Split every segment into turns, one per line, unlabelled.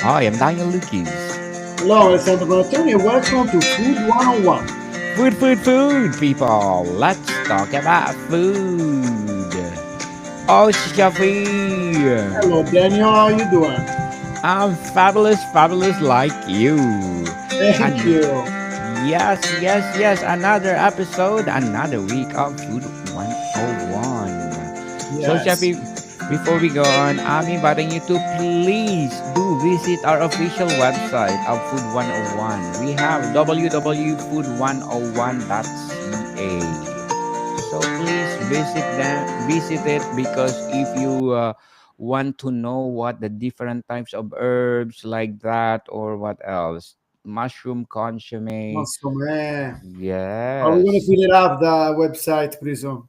I am Daniel Lucas.
Hello, Alessandro Bonattoni, and welcome to Food 101.
Food, food, food, people. Let's talk about food. Oh, Shafi.
Hello, Daniel, how are you doing?
I'm fabulous, fabulous like you.
Thank
And
you.
yes, yes, yes. Another episode, another week of Food 101. So,
Yes.
Shafi, before we go on, I'm inviting you to please do visit our official website of Food 101. We have www.food101.ca. So please visit it because if you want to know what the different types of herbs like that or what else, mushroom consomme,
Awesome. Are we going to
yes.
fill it up the website pretty soon?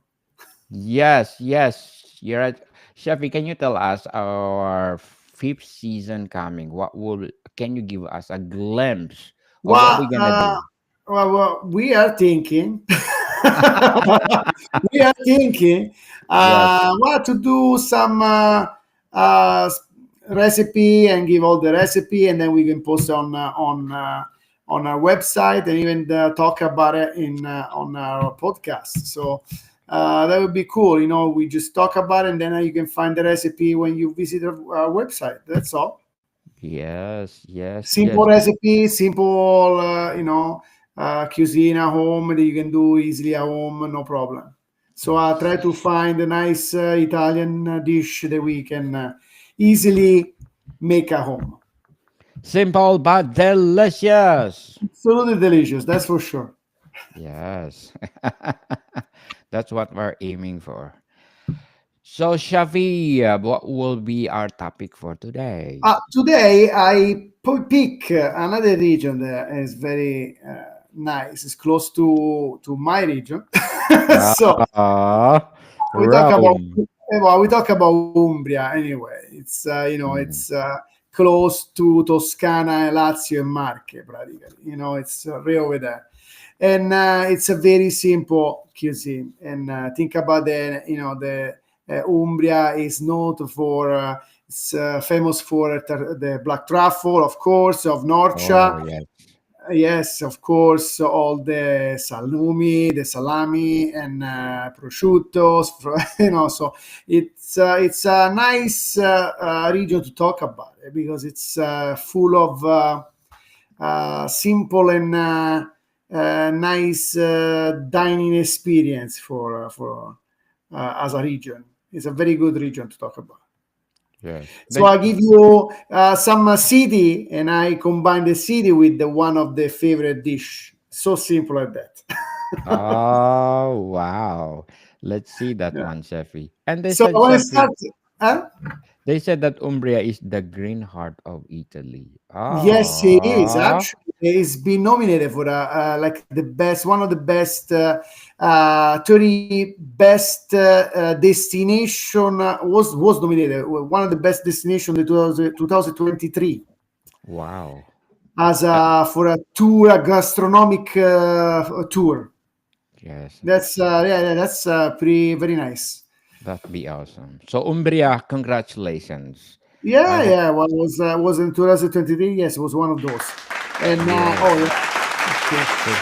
Yes, yes, you're right. Shafi, can you tell us our fifth season coming? What will can you give us a glimpse of what
Well,
we're gonna do?
we are thinking, we are thinking,
Yes.
what to do some uh, recipe and give all the recipe, and then we can post on our website and even talk about it in on our podcast. So that would be cool. You know, we just talk about it, and then you can find the recipe when you visit our website. That's all.
Yes, yes,
Simple
yes.
recipe, simple, cuisine at home that you can do easily at home, no problem. So I try to
Yes.
find a nice Italian dish that we can easily make at home.
Simple but delicious.
Absolutely delicious, that's for sure.
Yes. That's what we're aiming for. So, Shafi, what will be our topic for today?
Today I pick another region that is very nice. It's close to my region. So
Ah,
we talk about
Rome.
we talk about Umbria anyway. It's
Mm.
close to Toscana, Lazio, and Marche practically. It's right over there, and it's a very simple cuisine. And think about the Umbria is known for it's famous for the black truffle, of course, of
Oh,
Norcia.
yes.
Yes, of course, all the salumi, the salami, and prosciuttos. So it's a nice region to talk about it because it's full of simple and nice dining experience for as a region. It's a very good region to talk about.
Yes.
So I give you some city, and I combine the city with the one of the favorite dish. So simple like that.
Oh, wow. Let's see that
Yeah.
one, Shafi. And they
So
said,
when I
Shafi,
start, huh?
they said that Umbria is the green heart of Italy.
Yes, he is.
Ah,
Actually, he's been nominated for like the best, one of the best, 30 best destination was nominated. One of the best destination in 2023
wow.
as
That,
for a tour, a gastronomic tour.
yes,
That's yeah, that's pretty very nice.
that'd be awesome. So, Umbria, congratulations. I
Yeah,
hope,
yeah. Well, was in 2023. Yes, it was one of those. And oh
yes.
yeah, okay.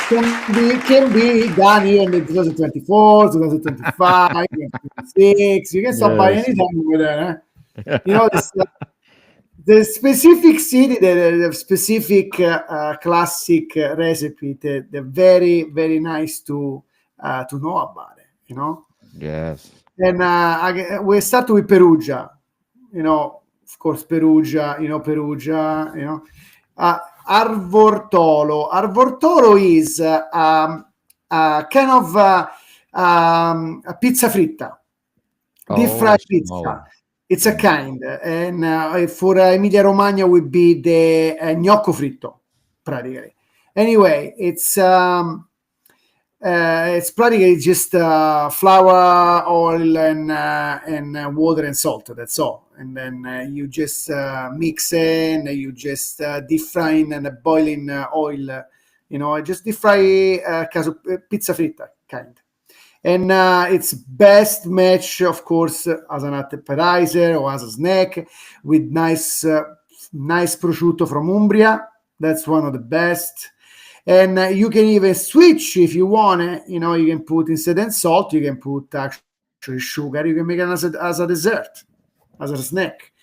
So,
But, can be done even in 2024, 2025, 2026. You can stop by
yes.
anytime over there. This, the specific city, the specific classic recipe, they're very, very nice to know about it.
Yes.
And we start with Perugia. Of course, Perugia. Perugia. Arvortolo. Arvortolo is kind of a pizza fritta, deep
Oh,
fried
small.
pizza. It's a
Mm.
kind, and for Emilia Romagna would be the gnocco fritto, practically. Anyway, it's practically just flour, oil, and water and salt. That's all. And then you just mix in. You just deep frying and boiling oil. Just deep fry pizza fritta kind. And it's best match, of course, as an appetizer or as a snack with nice prosciutto from Umbria. That's one of the best. And you can even switch if you want it. You can put, instead of salt, you can put actually sugar. You can make it as a dessert, as a snack.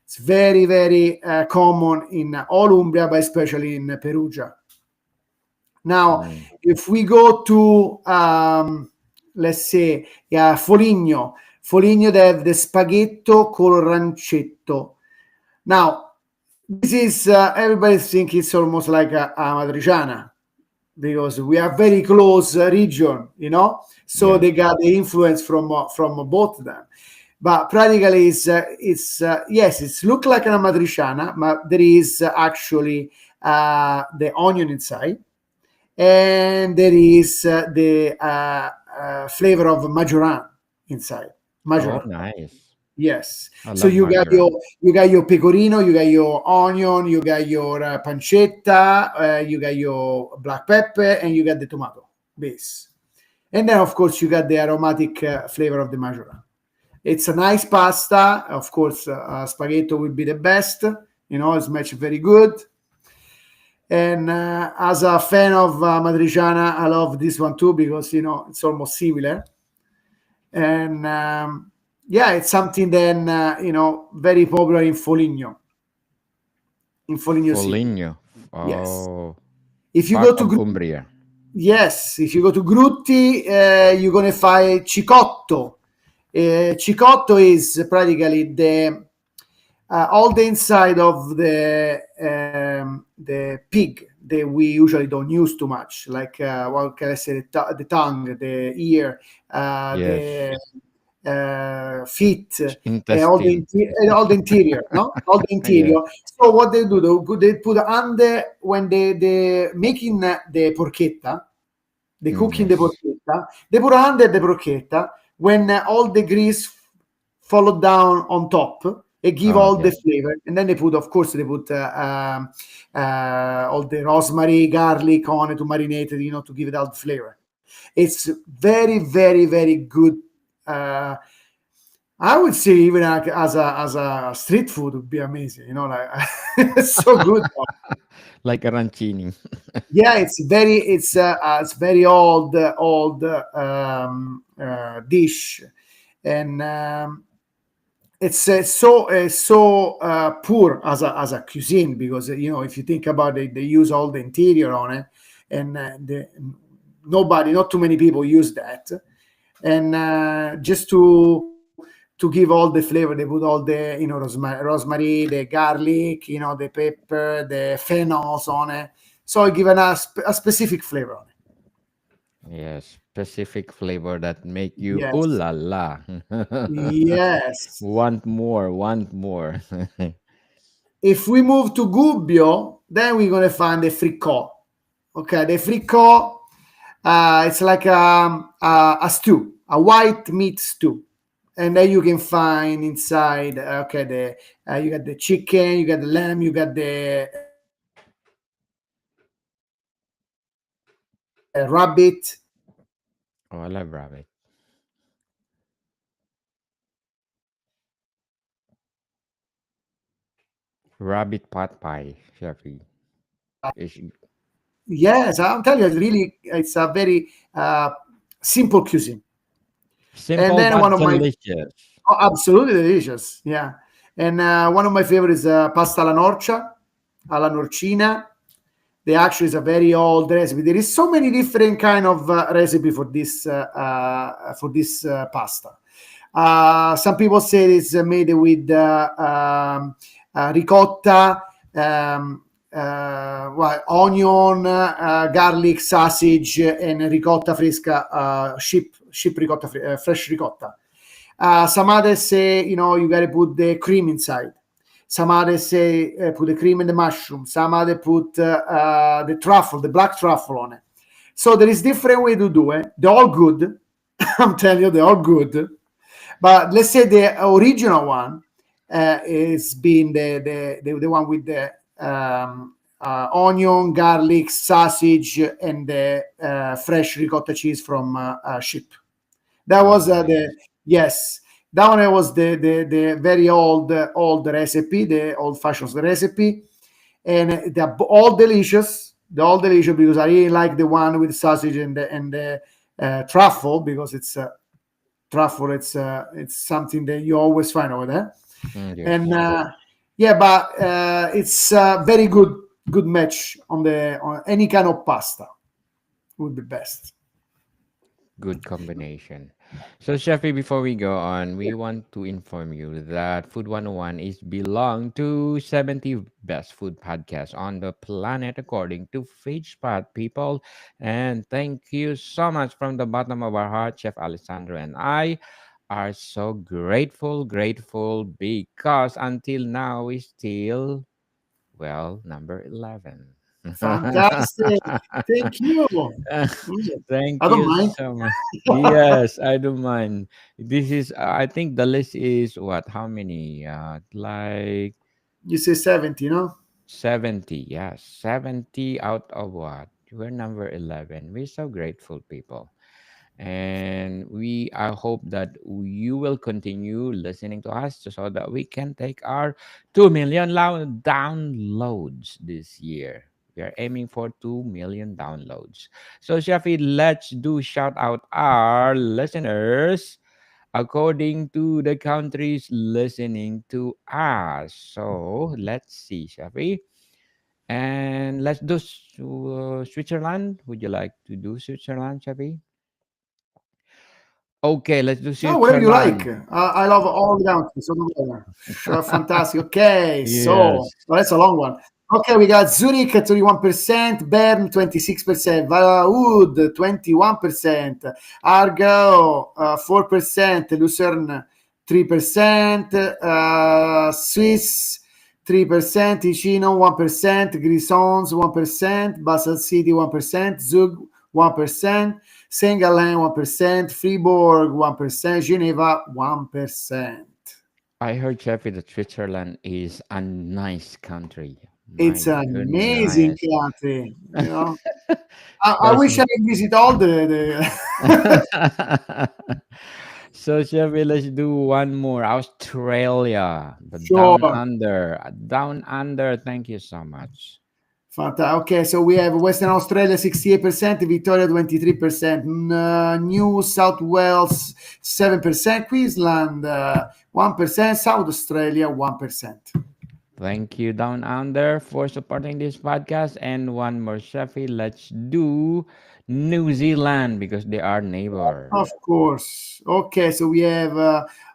It's very, very common in all Umbria, but especially in Perugia. Now, if we go to, let's say, Foligno, they have the spaghetto col rancetto. Now, this is, everybody think it's almost like a matriciana, because we are very close region, so they got the influence from both of them. But practically, it's yes, it's look like an amatriciana, but there is actually the onion inside, and there is the flavor of majoran inside. Majoran.
Oh, nice.
Yes.
I
So
love margarine.
you got your pecorino, you got your onion, you got your pancetta, you got your black pepper, and you got the tomato base. And then, of course, you got the aromatic flavor of the majoran. It's a nice pasta. Of course, spaghetti will be the best. It's matched very good. And as a fan of matriciana, I love this one too, because it's almost similar. And yeah, it's something then very popular in Foligno, City.
Foligno.
Yes.
Oh,
If you
part
go to
of Umbria.
Yes, if you go to Grutti, you're gonna find Cicotto. Cicotto is practically the all the inside of the pig that we usually don't use too much, like what can I say, the tongue, the ear,
Yes.
the feet,
Intestine.
all the interior, no, all the
Yeah.
interior. So what they do, they put under when they making the porchetta, they cooking the
Yes.
porchetta, they put under the porchetta when all the grease follow down on top and give all the
Okay.
flavor. And then they put, of course, all the rosemary, garlic on it to marinate it, to give it all the flavor. It's very, very, very good. I would say even like as a street food would be amazing. Like it's so good.
Like arancini.
Yeah, it's very old dish, and it's so poor as a cuisine, because if you think about it, they use all the interior on it, and not too many people use that, and just to give all the flavor, they put all the rosemary, the garlic, the pepper, the phenols on it, so it given a specific flavor on it.
Yes. Specific flavor that make you ooh
Yes,
la la.
yes.
Want more, want more.
If we move to Gubbio, then we're going to find the fricot. Okay, the fricot, it's like a stew, a white meat stew. And then you can find inside, you got the chicken, you got the lamb, you got the rabbit.
Oh, I love rabbit. Rabbit pot pie, Shafi. Is
Yes, I'm telling you, it's a very simple cuisine. And
simple
then
but
one of my
delicious.
absolutely delicious, yeah. And one of my favorites is pasta alla norcina. They actually is a very old recipe. There is so many different kind of recipe for this pasta. Some people say it's made with ricotta, onion, garlic, sausage, and ricotta fresca, sheep ricotta, fresh ricotta. Some others say, you got to put the cream inside. Some others say put the cream and the mushroom. Some others put the truffle, the black truffle on it. So there is different way to do it. They're all good. I'm telling you, they're all good. But let's say the original one is being the one with the onion, garlic, sausage, and the fresh ricotta cheese from sheep. That was the
Nice.
yes. That one was the very old recipe, the old fashioned recipe, and they're all delicious. They're all delicious because I really like the one with sausage and the truffle because it's truffle. It's something that you always find over there, and
Yes.
yeah, but it's a very good match on any kind of pasta would be best.
Good combination. So, Sheffy, before we go on, we want to inform you that Food 101 is belong to 70 best food podcasts on the planet according to FageSpot people. And thank you so much from the bottom of our heart, Chef Alessandro and I are so grateful because until now we still, well, number 11.
Fantastic. Thank you. Mm,
Thank
I don't
you
mind.
so much. Yes, I don't mind. This is, I think the list is what? How many? Like
You say 70, no?
70. Yes, 70 out of what? We're number 11. We're so grateful, people. And I hope that you will continue listening to us so that we can take our 2 million downloads this year. We are aiming for 2 million downloads. So, Shafi, let's do shout out our listeners according to the countries listening to us. So, let's see, Shafi. And let's do Switzerland. Would you like to do Switzerland, Shafi? Okay, let's do
Oh, whatever you like.
Switzerland.
I love all the countries. So sure, fantastic. Okay, so
Yes.
well, that's a long one. Okay, we got Zurich at 31%, Bern 26%, Valahud 21%, Argao 4%, Lucerne 3%, Swiss 3%, Ticino 1%, Grisons 1%, Basel City 1%, Zug 1%, Saint Gallen 1%, Fribourg 1%, Geneva 1%.
I heard, Jeffrey, that Switzerland is a nice country. My
It's an amazing
goodness.
country, you know. I
That's
wish I could visit all the
so, Jeffrey, let's do one more. Australia, the down
sure.
under. Down under. Thank you so much.
Okay, so we have Western Australia 68%, Victoria 23%, New South Wales 7%, Queensland 1%, South Australia 1%.
Thank you, Down Under, for supporting this podcast. And one more, Shafi. Let's do New Zealand because they are neighbor.
Of course. Okay, so we have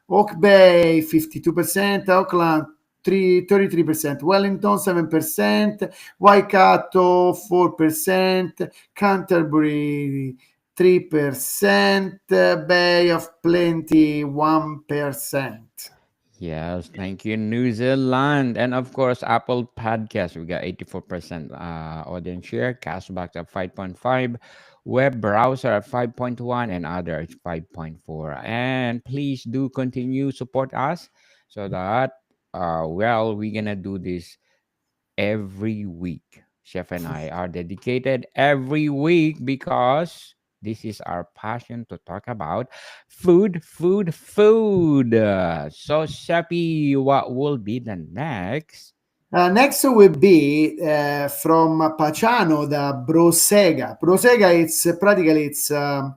Oak Bay 52%, Auckland 33%, Wellington 7%, Waikato 4%, Canterbury 3%, Bay of Plenty 1%.
Yes, thank you, New Zealand. And of course, Apple Podcast. We got 84% audience share, Castbox at 5.5, web browser at 5.1, and other at 5.4. And please do continue support us so that, well, we're going to do this every week. Chef and I are dedicated every week because this is our passion to talk about food. So, Sheppy, what will be the next?
Next will be from Pacciano, the Brosega. Brosega, it's practically it's a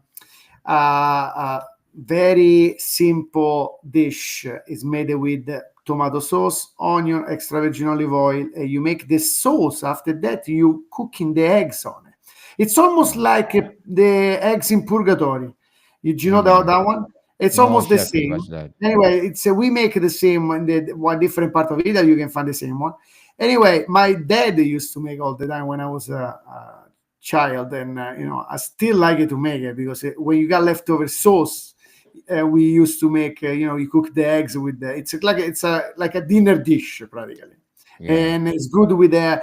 very simple dish. It's made with tomato sauce, onion, extra virgin olive oil. You make the sauce. After that, you cooking the eggs on it. It's almost
Mm.
like the eggs in purgatory. Did you know
Mm.
that one? It's
No,
almost the
Sheppy,
same.
what's that?
Anyway, it's we make the same in the one different part of Italy. You can find the same one. Anyway, my dad used to make all the time when I was a child, and I still like it to make it because when you got leftover sauce, we used to make. You cook the eggs with the. It's like a dinner dish practically,
Yeah.
and it's good with the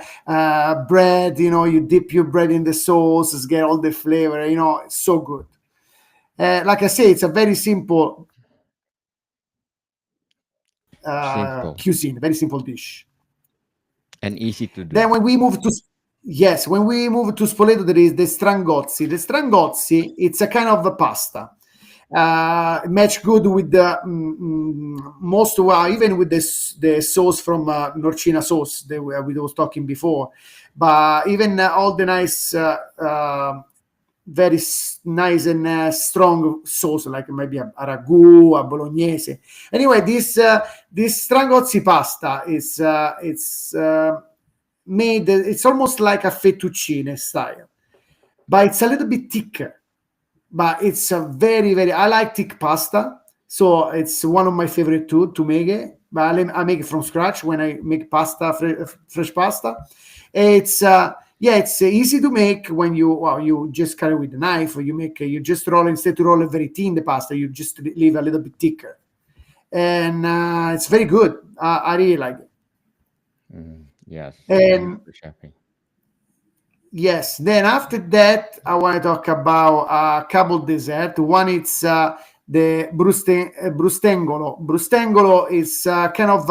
bread. You dip your bread in the sauce, get all the flavor. It's so good. Like I say, it's a very simple
Simple
cuisine, very simple dish.
and easy to do.
Then when we move to Spoleto, there is the strangozzi. The strangozzi, it's a kind of a pasta. match good with the most, well, even with the sauce from Norcina sauce that we was talking before, but even all the nice very nice and strong sauce, like maybe a ragu, a bolognese. Anyway, this strangozzi pasta is it's made. It's almost like a fettuccine style, but it's a little bit thicker. But it's a very. I like thick pasta, so it's one of my favorite too to make it. But I make it from scratch when I make pasta, fresh pasta. It's yeah, it's easy to make when you just cut it with a knife, or you just roll, instead to roll it very thin the pasta, you just leave a little bit thicker, and it's very good. I really like it.
Yes, thank
And
you, Shafi.
yes, then after that, I want to talk about a couple dessert. One is the brustengolo. Brustengolo is kind of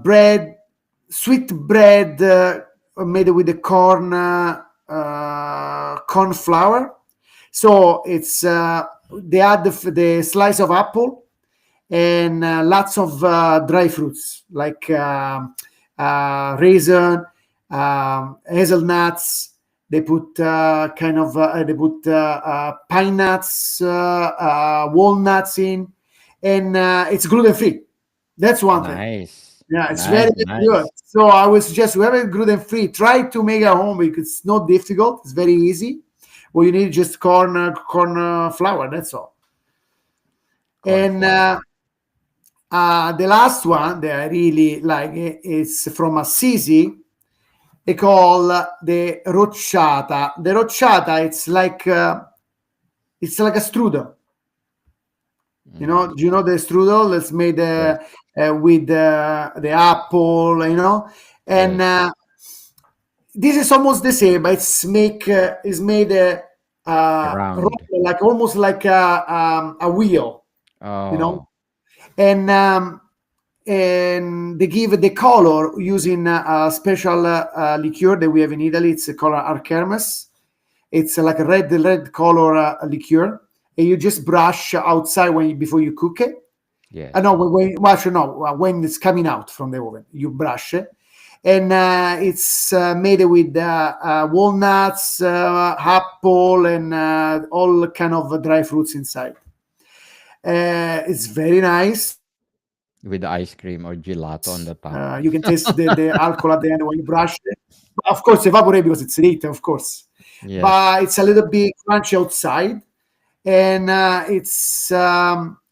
bread, sweet bread made with the corn flour. So it's they add the slice of apple and lots of dry fruits like raisin, hazelnuts. They put pine nuts, walnuts in, and it's gluten free. That's one thing.
Nice,
Yeah, it's
nice,
very, very good.
nice.
So I would suggest whoever is gluten free, try to make it at home because it's not difficult. It's very easy. Well, you need just corn flour. That's all.
Corn
And
flour.
the last one that I really like is from Assisi. They call the rocciata. The rocciata, it's like a strudel.
Mm,
Do you know the strudel that's made
yes,
with the apple, and
yes.
this is almost the same, but it's make is made
Around.
like almost like a wheel, you know,
Oh,
and they give the color using a special liqueur that we have in Italy. It's called Arkermes. It's like a red color liqueur, and you just brush outside before you cook it.
yes.
No, well, actually, no, when it's coming out from the oven, you brush it, and it's made with walnuts, apple, and all kind of dry fruits inside. It's very nice.
With ice cream or gelato on the top.
You can taste the alcohol at the end when you brush it. But of course, evaporate because it's heat, of course.
Yes.
But it's a little bit crunchy outside, and it's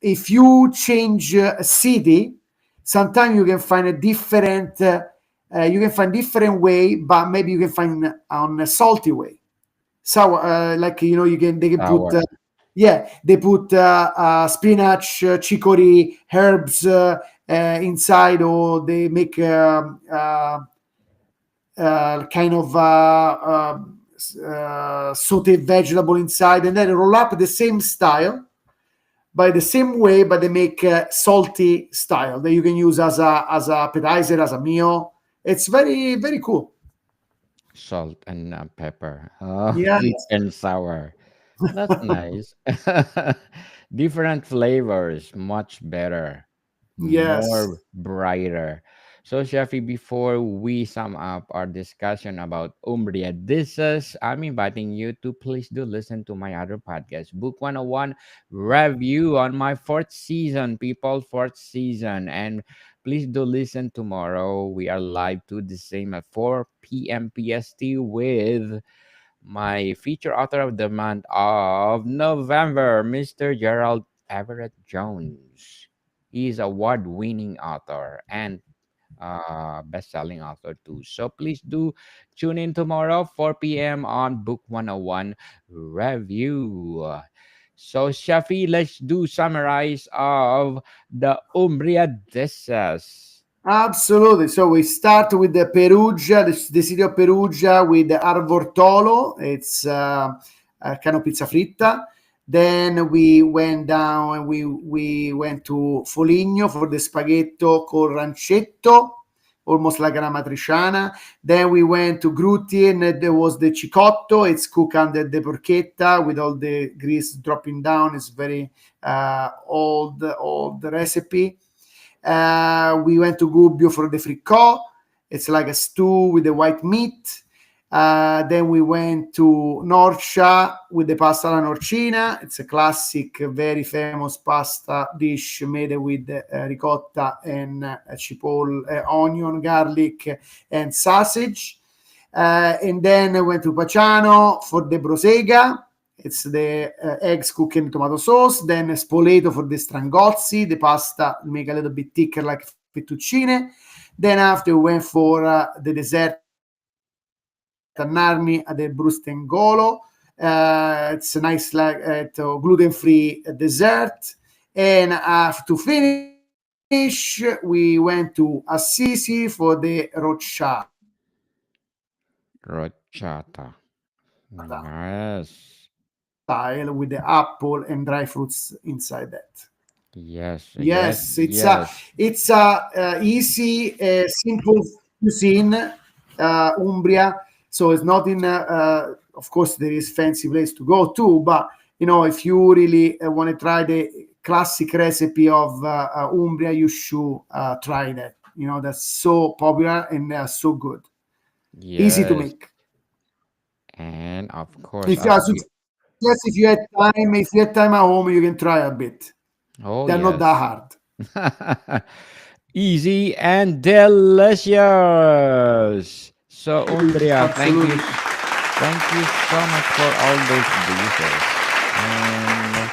if you change a city, sometimes you can find a different different way, but maybe you can find on a salty way. So like they can put
Sour.
yeah, they put spinach, chicory, herbs inside, or they make kind of sauteed vegetable inside, and then roll up the same style by the same way, but they make salty style that you can use as a appetizer, as a meal. It's very, very cool.
Salt and pepper. Oh,
Yeah.
sweet and sour. That's nice. Different flavors, much better,
Yes.
more brighter. So, Shafi, before we sum up our discussion about Umbria dishes, I'm inviting you to please do listen to my other podcast, Book 101 review on my fourth season, people, fourth season. And please do listen tomorrow. We are live to the same at 4 p.m. PST with my feature author of the month of November, Mr. Gerald Everett Jones. He's award-winning author and best-selling author too. So please do tune in tomorrow, 4 p.m. on Book 101 Review. So Shafi, let's do summarize of the Umbria dishes.
Absolutely. So we start with the Perugia, the city of Perugia, with the Arvortolo. It's kind of pizza fritta. Then we went down and we went to Foligno for the spaghetto col rancetto almost like an amatriciana. Then we went to Grutti, and there was the cicotto. It's cooked under the porchetta with all the grease dropping down. It's very old recipe. We went to Gubbio for the fricot. It's like a stew with the white meat. Then we went to Norcia with the pasta alla norcina. It's a classic, very famous pasta dish made with ricotta and chipotle, onion, garlic, and sausage. And then I went to Paciano for the brosega. It's the eggs cooked in tomato sauce. Then Spoleto for the strangozzi, the pasta make a little bit thicker like fettuccine. Then after we went for the dessert at Narni at the Brustengolo. It's a nice gluten-free dessert. And to finish, we went to Assisi for the rocciata
Rochata. Yes.
style with the apple and dry fruits inside that.
Yes. Yes.
Yes,
Yes.
it's a easy, simple cuisine, Umbria. So it's not in. Of course, there is fancy place to go to, but if you really want to try the classic recipe of Umbria, you should try that. That's so popular and so good, easy to
Yes.
make.
And of course,
If you
as
are
we.
success, if you have time at home, you can try a bit.
Oh,
They're not that
yes.
hard.
Easy and delicious. So, Umbria,
Absolutely.
thank you so much for all those dishes. And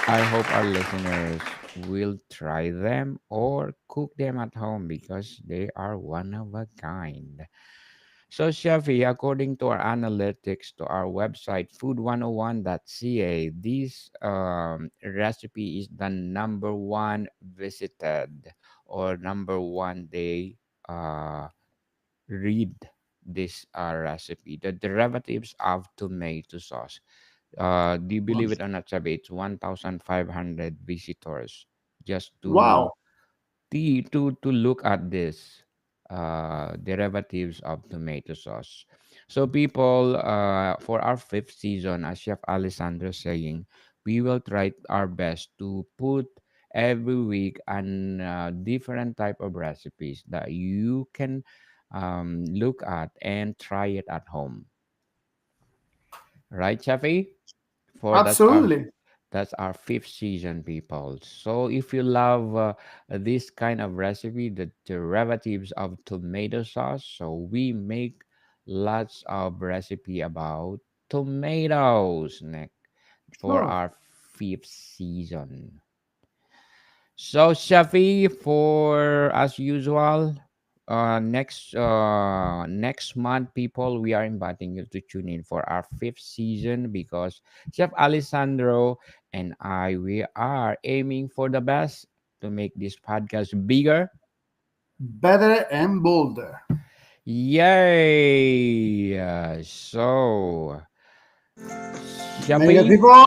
I hope our listeners will try them or cook them at home because they are one of a kind. So, Shafi, according to our analytics to our website, food101.ca, this recipe is the number one visited or number one they uh, read this recipe. The derivatives of tomato sauce. Do you believe it or not, Shafi? It's 1,500 visitors just to
Wow.
look at this derivatives of tomato sauce. So people, for our fifth season, as Chef Alessandro saying, we will try our best to put every week an different type of recipes that you can look at and try it at home. Right, Chefi? For
Absolutely.
that's our fifth season, people. So if you love this kind of recipe, the derivatives of tomato sauce, so we make lots of recipe about tomatoes next for
Sure.
our fifth season. So, Shafi, for as usual, next month, people, we are inviting you to tune in for our fifth season because Chef Alessandro and I we are aiming for the best to make this podcast bigger.
Better and bolder.
Yay! So,
Mega
Shafi,
people.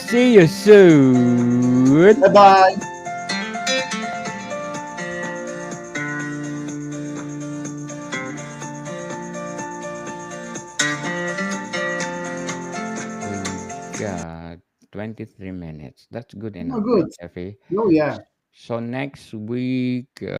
see you soon.
Bye bye.
We got 23 minutes. That's good
Oh,
enough, right,
good.
Jeffy?
Oh, yeah.
So next week,